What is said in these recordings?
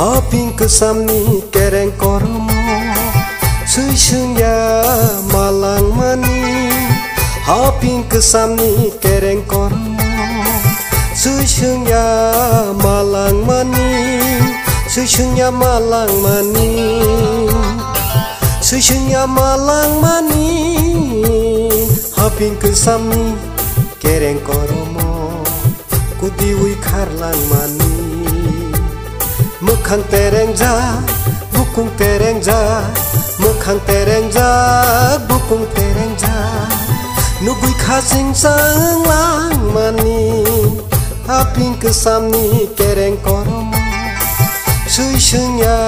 Haping kesamni kereng koromo Suisunya malang mani Haping kesamni kereng koromo Suisunya malang mani Suisunya malang mani Suisunya malang mani Haping kesamni kereng koromo Kudiwi karlang mani Mekhang tereng ja, bukung tereng ja Mekhang tereng ja, bukung tereng ja Nugui khasing sang lang mani Haping kesamni kereng koromo Suisunya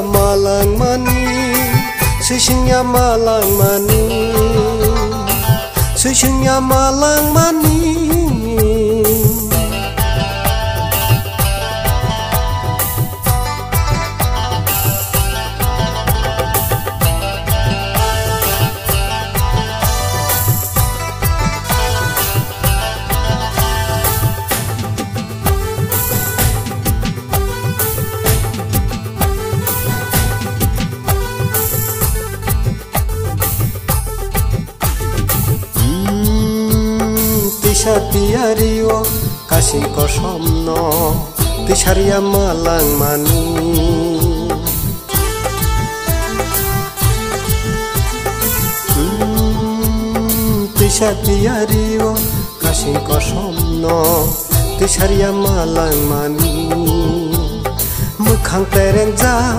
malang mani Suisunya malang mani Suisunya malang mani Tiario kasih kosomno Tisharia malang mani Tiario kasih kosomno Tisharia malang mani Mekhang tereng ja,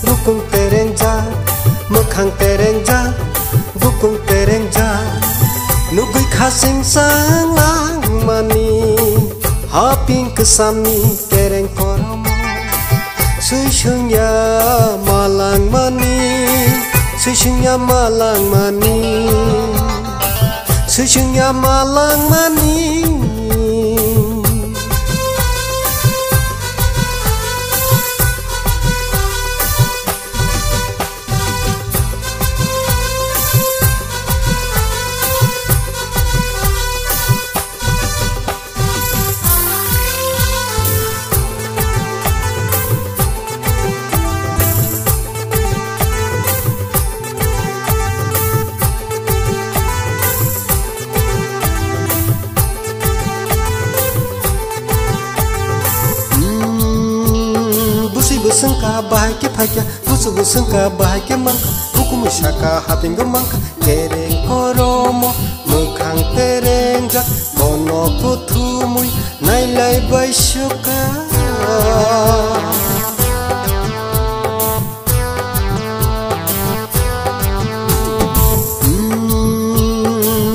bukung tereng ja Mekhang tereng ja, bukung tereng ja Nugui khasing sang lang mani Haping kesamni kereng koromo Suisunya malang mani Suisunya malang mani Suisunya malang mani Busengka bahagia bahagia busu busengka bahagia mangka buku musyaka haping gemangka kereng koromo mekhang tereng jak kono kutumui nailai baisyuka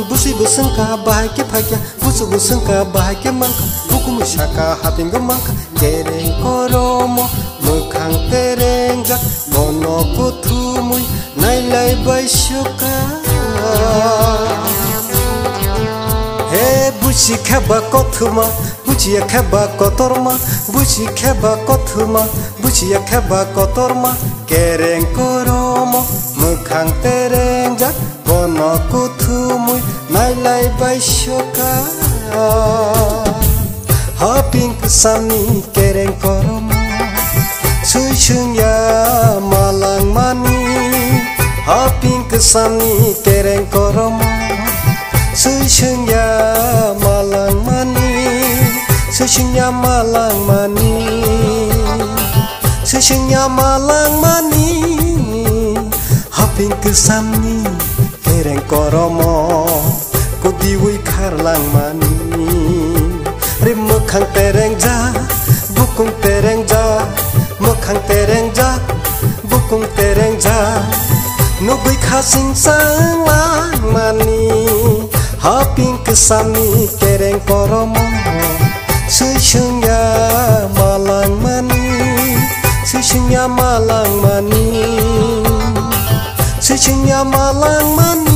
busi busengka bahagia bahagia busu busengka bahagia mangka buku musyaka haping gemangka kereng koromo Mekhang tereng jak kono kutumui nailai baisyuka He buci kheba kothuma buci kheba kotorma buci kheba kothuma buci kheba kotorma kereng koromo mekhang tereng jak kono kutumui nailai baisyuka Haping kesamni kereng koromo Suisunya malang mani Haping kesamni kereng koromo Suisunya malang mani Suisunya malang mani Suisunya malang mani Haping kesamni kereng koromo Kudiwi karlang mani Mekhang tereng ja, bukung tereng ja Mekhang tereng ja, bukung tereng ja Nugui khasing sang lang mani Haping kesamni kereng koromo Suisunya malang mani Suisunya malang mani Suisunya malang mani